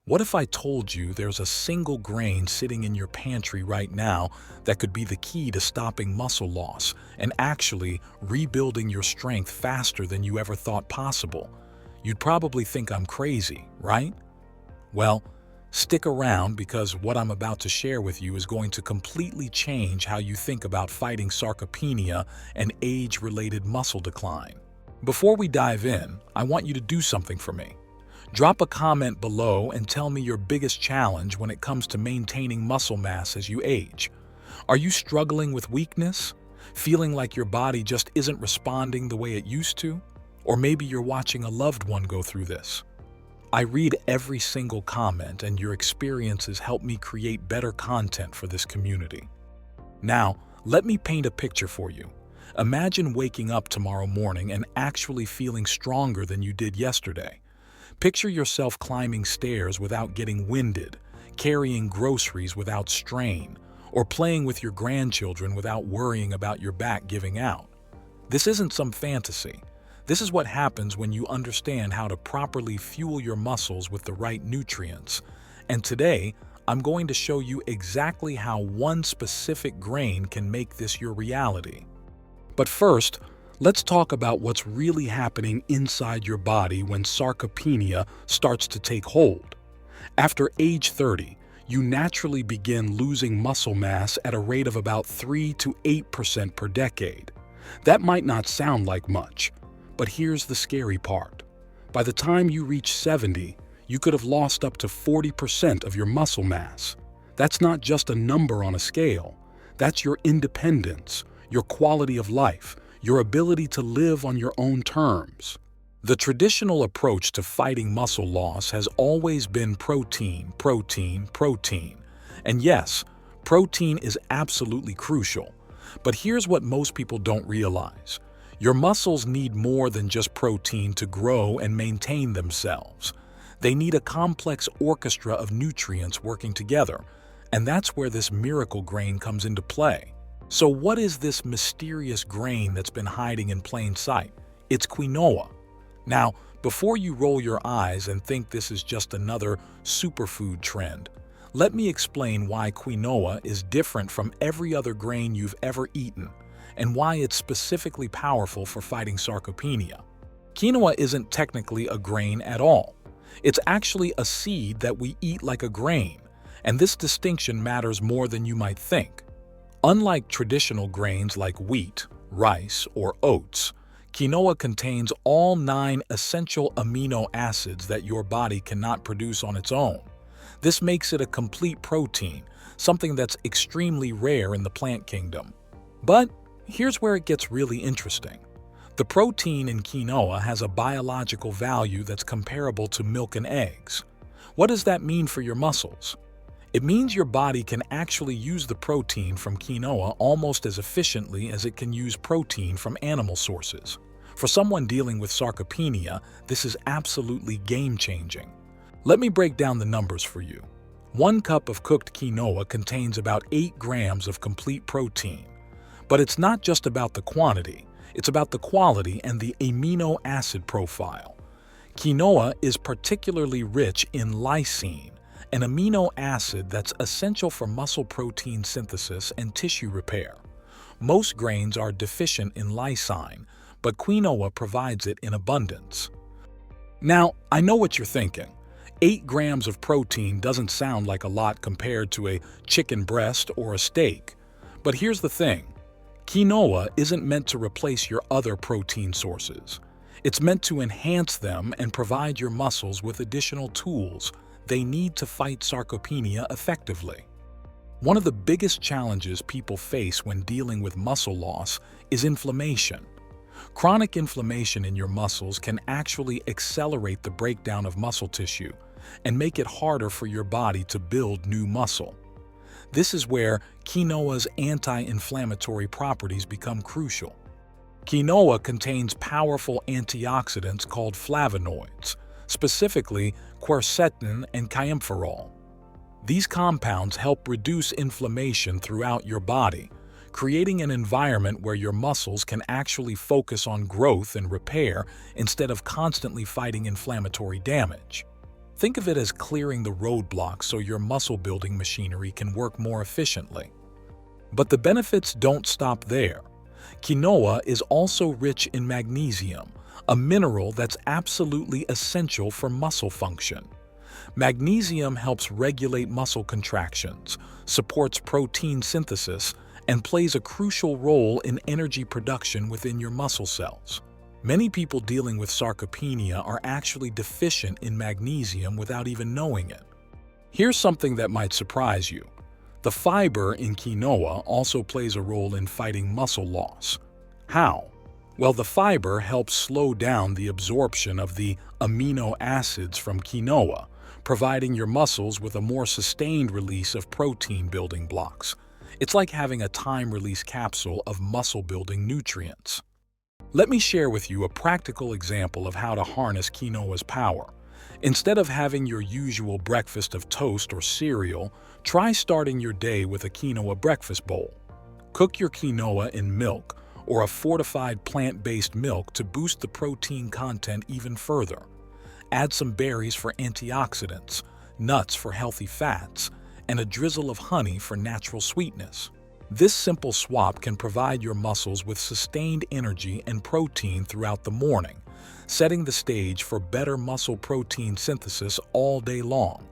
What if I told you there's a single grain sitting in your pantry right now that could be the key to stopping muscle loss and actually rebuilding your strength faster than you ever thought possible? You'd probably think I'm crazy, right? Well, stick around because what I'm about to share with you is going to completely change how you think about fighting sarcopenia and age-related muscle decline. Before we dive in, I want you to do something for me. Drop a comment below and tell me your biggest challenge when it comes to maintaining muscle mass as you age. Are you struggling with weakness? Feeling like your body just isn't responding the way it used to? Or maybe you're watching a loved one go through this. I read every single comment, and your experiences help me create better content for this community. Now, let me paint a picture for you. Imagine waking up tomorrow morning and actually feeling stronger than you did yesterday. Picture yourself climbing stairs without getting winded, carrying groceries without strain, or playing with your grandchildren without worrying about your back giving out. This isn't some fantasy. This is what happens when you understand how to properly fuel your muscles with the right nutrients. And today, I'm going to show you exactly how one specific grain can make this your reality. But first, let's talk about what's really happening inside your body when sarcopenia starts to take hold. After age 30, you naturally begin losing muscle mass at a rate of about 3 to 8% per decade. That might not sound like much, but here's the scary part. By the time you reach 70, you could have lost up to 40% of your muscle mass. That's not just a number on a scale. That's your independence, your quality of life, your ability to live on your own terms. The traditional approach to fighting muscle loss has always been protein, protein, protein. And yes, protein is absolutely crucial. But here's what most people don't realize. Your muscles need more than just protein to grow and maintain themselves. They need a complex orchestra of nutrients working together, and that's where this miracle grain comes into play. So what is this mysterious grain that's been hiding in plain sight? It's quinoa. Now, before you roll your eyes and think this is just another superfood trend, let me explain why quinoa is different from every other grain you've ever eaten and why it's specifically powerful for fighting sarcopenia. Quinoa isn't technically a grain at all. It's actually a seed that we eat like a grain, and this distinction matters more than you might think. Unlike traditional grains like wheat, rice, or oats, quinoa contains all 9 essential amino acids that your body cannot produce on its own. This makes it a complete protein, something that's extremely rare in the plant kingdom. But here's where it gets really interesting. The protein in quinoa has a biological value that's comparable to milk and eggs. What does that mean for your muscles? It means your body can actually use the protein from quinoa almost as efficiently as it can use protein from animal sources. For someone dealing with sarcopenia, this is absolutely game-changing. Let me break down the numbers for you. 1 cup of cooked quinoa contains about 8 grams of complete protein. But it's not just about the quantity, it's about the quality and the amino acid profile. Quinoa is particularly rich in lysine, an amino acid that's essential for muscle protein synthesis and tissue repair. Most grains are deficient in lysine, but quinoa provides it in abundance. Now, I know what you're thinking. 8 grams of protein doesn't sound like a lot compared to a chicken breast or a steak. But here's the thing. Quinoa isn't meant to replace your other protein sources. It's meant to enhance them and provide your muscles with additional tools they need to fight sarcopenia effectively. One of the biggest challenges people face when dealing with muscle loss is inflammation. Chronic inflammation in your muscles can actually accelerate the breakdown of muscle tissue and make it harder for your body to build new muscle. This is where quinoa's anti-inflammatory properties become crucial. Quinoa contains powerful antioxidants called flavonoids, specifically quercetin and kaempferol. These compounds help reduce inflammation throughout your body, creating an environment where your muscles can actually focus on growth and repair instead of constantly fighting inflammatory damage. Think of it as clearing the roadblocks so your muscle-building machinery can work more efficiently. But the benefits don't stop there. Quinoa is also rich in magnesium, a mineral that's absolutely essential for muscle function. Magnesium helps regulate muscle contractions, supports protein synthesis, and plays a crucial role in energy production within your muscle cells. Many people dealing with sarcopenia are actually deficient in magnesium without even knowing it. Here's something that might surprise you. The fiber in quinoa also plays a role in fighting muscle loss. How? Well, the fiber helps slow down the absorption of the amino acids from quinoa, providing your muscles with a more sustained release of protein-building blocks. It's like having a time-release capsule of muscle-building nutrients. Let me share with you a practical example of how to harness quinoa's power. Instead of having your usual breakfast of toast or cereal, try starting your day with a quinoa breakfast bowl. Cook your quinoa in milk or a fortified plant-based milk to boost the protein content even further. Add some berries for antioxidants, nuts for healthy fats, and a drizzle of honey for natural sweetness. This simple swap can provide your muscles with sustained energy and protein throughout the morning, setting the stage for better muscle protein synthesis all day long.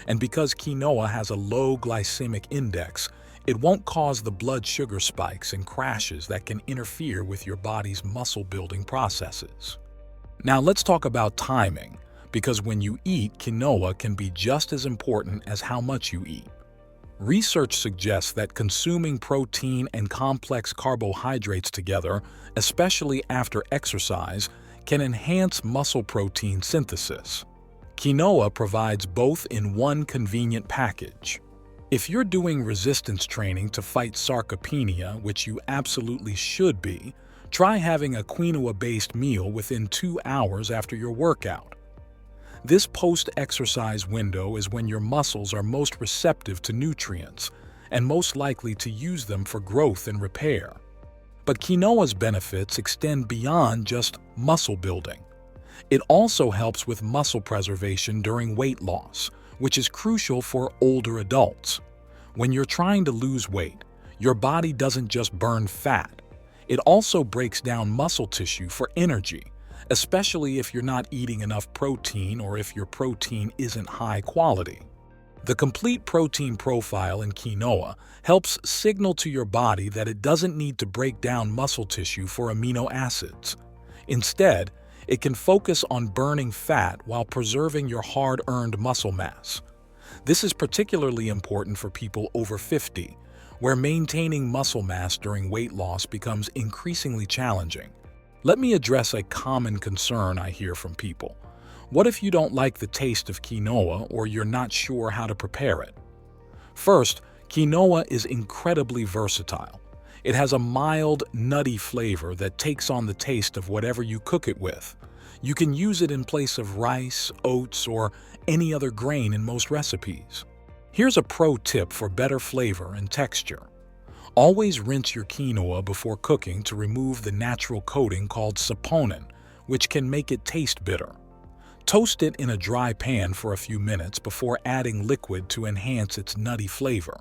And because quinoa has a low glycemic index, it won't cause the blood sugar spikes and crashes that can interfere with your body's muscle-building processes. Now let's talk about timing, because when you eat, quinoa can be just as important as how much you eat. Research suggests that consuming protein and complex carbohydrates together, especially after exercise, can enhance muscle protein synthesis. Quinoa provides both in one convenient package. If you're doing resistance training to fight sarcopenia, which you absolutely should be, try having a quinoa-based meal within 2 hours after your workout. This post-exercise window is when your muscles are most receptive to nutrients and most likely to use them for growth and repair. But quinoa's benefits extend beyond just muscle building. It also helps with muscle preservation during weight loss, which is crucial for older adults. When you're trying to lose weight, your body doesn't just burn fat. It also breaks down muscle tissue for energy, especially if you're not eating enough protein or if your protein isn't high quality. The complete protein profile in quinoa helps signal to your body that it doesn't need to break down muscle tissue for amino acids. Instead, it can focus on burning fat while preserving your hard-earned muscle mass. This is particularly important for people over 50, where maintaining muscle mass during weight loss becomes increasingly challenging. Let me address a common concern I hear from people. What if you don't like the taste of quinoa or you're not sure how to prepare it? First, quinoa is incredibly versatile. It has a mild, nutty flavor that takes on the taste of whatever you cook it with. You can use it in place of rice, oats, or any other grain in most recipes. Here's a pro tip for better flavor and texture. Always rinse your quinoa before cooking to remove the natural coating called saponin, which can make it taste bitter. Toast it in a dry pan for a few minutes before adding liquid to enhance its nutty flavor.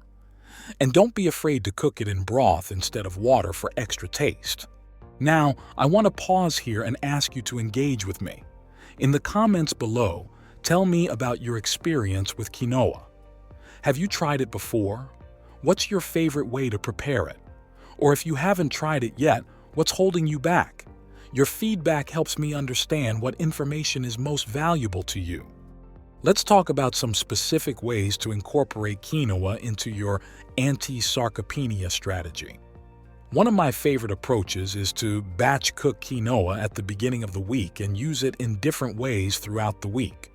And don't be afraid to cook it in broth instead of water for extra taste. Now, I want to pause here and ask you to engage with me. In the comments below, tell me about your experience with quinoa. Have you tried it before? What's your favorite way to prepare it? Or if you haven't tried it yet, what's holding you back? Your feedback helps me understand what information is most valuable to you. Let's talk about some specific ways to incorporate quinoa into your anti-sarcopenia strategy. One of my favorite approaches is to batch cook quinoa at the beginning of the week and use it in different ways throughout the week.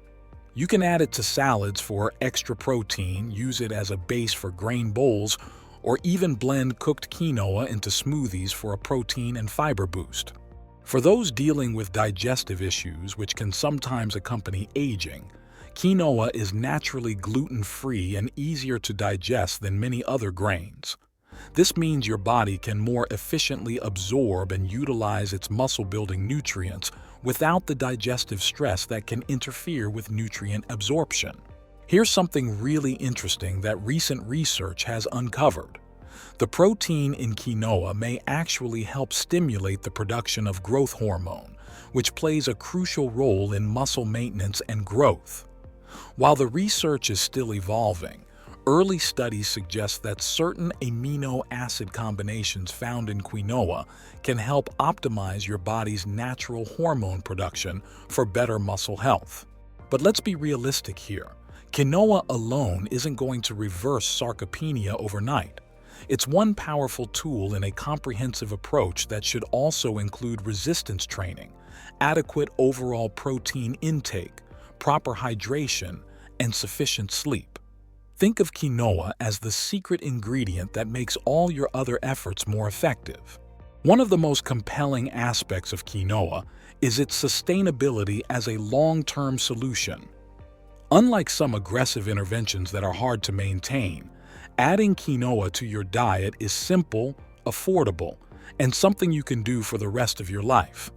You can add it to salads for extra protein, use it as a base for grain bowls, or even blend cooked quinoa into smoothies for a protein and fiber boost. For those dealing with digestive issues, which can sometimes accompany aging, quinoa is naturally gluten-free and easier to digest than many other grains. This means your body can more efficiently absorb and utilize its muscle-building nutrients without the digestive stress that can interfere with nutrient absorption. Here's something really interesting that recent research has uncovered. The protein in quinoa may actually help stimulate the production of growth hormone, which plays a crucial role in muscle maintenance and growth. While the research is still evolving, early studies suggest that certain amino acid combinations found in quinoa can help optimize your body's natural hormone production for better muscle health. But let's be realistic here. Quinoa alone isn't going to reverse sarcopenia overnight. It's one powerful tool in a comprehensive approach that should also include resistance training, adequate overall protein intake, proper hydration, and sufficient sleep. Think of quinoa as the secret ingredient that makes all your other efforts more effective. One of the most compelling aspects of quinoa is its sustainability as a long-term solution. Unlike some aggressive interventions that are hard to maintain, adding quinoa to your diet is simple, affordable, and something you can do for the rest of your life.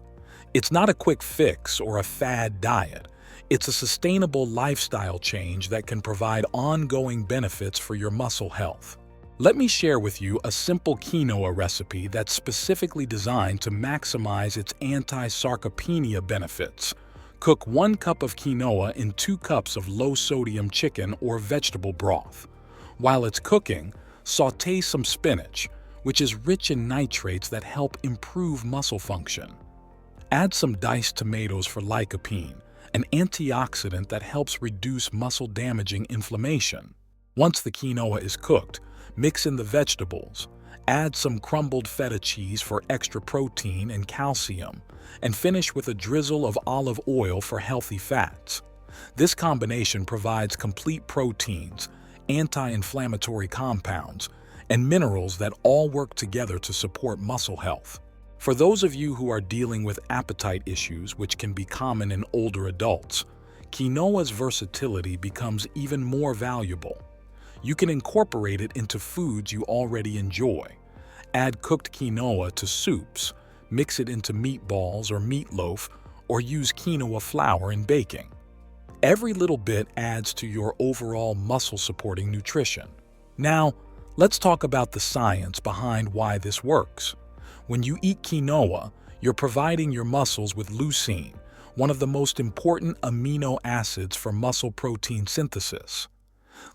It's not a quick fix or a fad diet. It's a sustainable lifestyle change that can provide ongoing benefits for your muscle health. Let me share with you a simple quinoa recipe that's specifically designed to maximize its anti-sarcopenia benefits. Cook 1 cup of quinoa in 2 cups of low-sodium chicken or vegetable broth. While it's cooking, sauté some spinach, which is rich in nitrates that help improve muscle function. Add some diced tomatoes for lycopene, an antioxidant that helps reduce muscle-damaging inflammation. Once the quinoa is cooked, mix in the vegetables, add some crumbled feta cheese for extra protein and calcium, and finish with a drizzle of olive oil for healthy fats. This combination provides complete proteins, anti-inflammatory compounds, and minerals that all work together to support muscle health. For those of you who are dealing with appetite issues, which can be common in older adults, quinoa's versatility becomes even more valuable. You can incorporate it into foods you already enjoy. Add cooked quinoa to soups, mix it into meatballs or meatloaf, or use quinoa flour in baking. Every little bit adds to your overall muscle-supporting nutrition. Now, let's talk about the science behind why this works. When you eat quinoa, you're providing your muscles with leucine, one of the most important amino acids for muscle protein synthesis.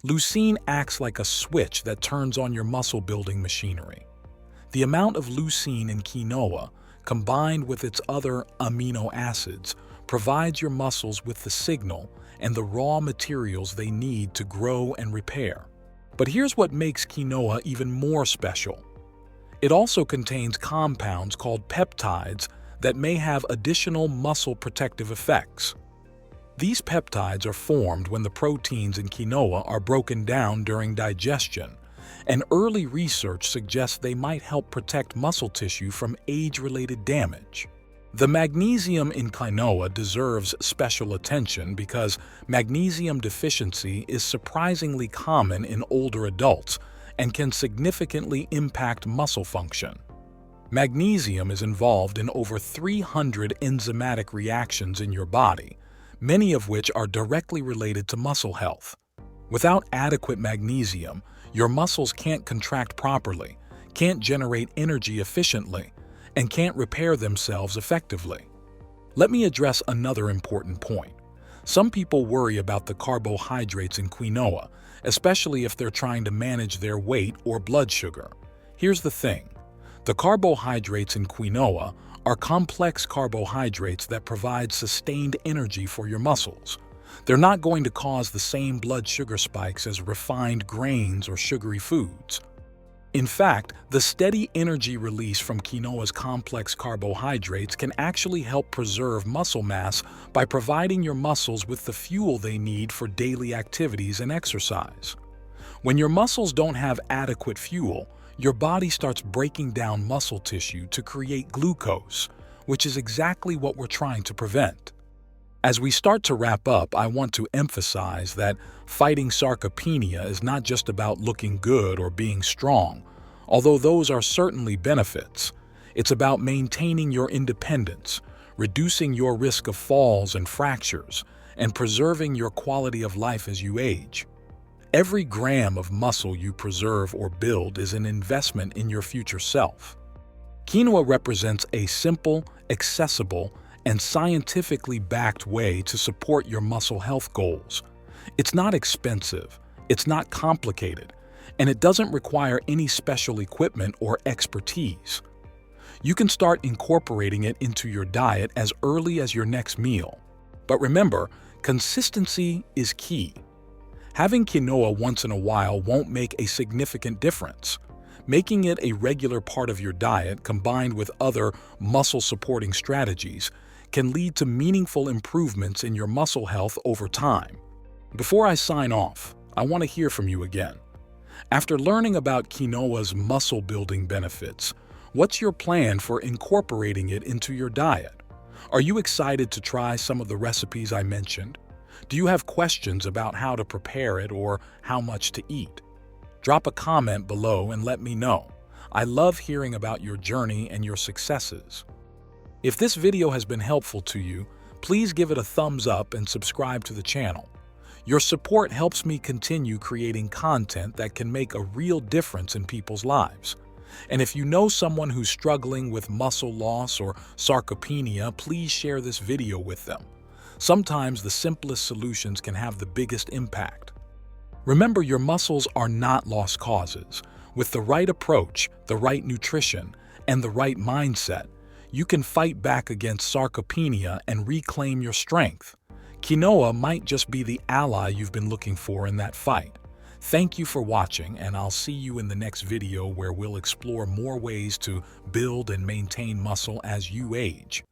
Leucine acts like a switch that turns on your muscle-building machinery. The amount of leucine in quinoa, combined with its other amino acids, provides your muscles with the signal and the raw materials they need to grow and repair. But here's what makes quinoa even more special. It also contains compounds called peptides that may have additional muscle protective effects. These peptides are formed when the proteins in quinoa are broken down during digestion, and early research suggests they might help protect muscle tissue from age-related damage. The magnesium in quinoa deserves special attention because magnesium deficiency is surprisingly common in older adults and can significantly impact muscle function. Magnesium is involved in over 300 enzymatic reactions in your body, many of which are directly related to muscle health. Without adequate magnesium, your muscles can't contract properly, can't generate energy efficiently, and can't repair themselves effectively. Let me address another important point. Some people worry about the carbohydrates in quinoa, especially if they're trying to manage their weight or blood sugar. Here's the thing. The carbohydrates in quinoa are complex carbohydrates that provide sustained energy for your muscles. They're not going to cause the same blood sugar spikes as refined grains or sugary foods. In fact, the steady energy release from quinoa's complex carbohydrates can actually help preserve muscle mass by providing your muscles with the fuel they need for daily activities and exercise. When your muscles don't have adequate fuel, your body starts breaking down muscle tissue to create glucose, which is exactly what we're trying to prevent. As we start to wrap up, I want to emphasize that fighting sarcopenia is not just about looking good or being strong, although those are certainly benefits. It's about maintaining your independence, reducing your risk of falls and fractures, and preserving your quality of life as you age. Every gram of muscle you preserve or build is an investment in your future self. Quinoa represents a simple, accessible, and scientifically backed way to support your muscle health goals. It's not expensive, it's not complicated, and it doesn't require any special equipment or expertise. You can start incorporating it into your diet as early as your next meal. But remember, consistency is key. Having quinoa once in a while won't make a significant difference. Making it a regular part of your diet combined with other muscle-supporting strategies can lead to meaningful improvements in your muscle health over time. Before I sign off, I want to hear from you again. After learning about quinoa's muscle-building benefits, what's your plan for incorporating it into your diet? Are you excited to try some of the recipes I mentioned? Do you have questions about how to prepare it or how much to eat? Drop a comment below and let me know. I love hearing about your journey and your successes. If this video has been helpful to you, please give it a thumbs up and subscribe to the channel. Your support helps me continue creating content that can make a real difference in people's lives. And if you know someone who's struggling with muscle loss or sarcopenia, please share this video with them. Sometimes the simplest solutions can have the biggest impact. Remember, your muscles are not lost causes. With the right approach, the right nutrition, and the right mindset, you can fight back against sarcopenia and reclaim your strength. Quinoa might just be the ally you've been looking for in that fight. Thank you for watching, and I'll see you in the next video where we'll explore more ways to build and maintain muscle as you age.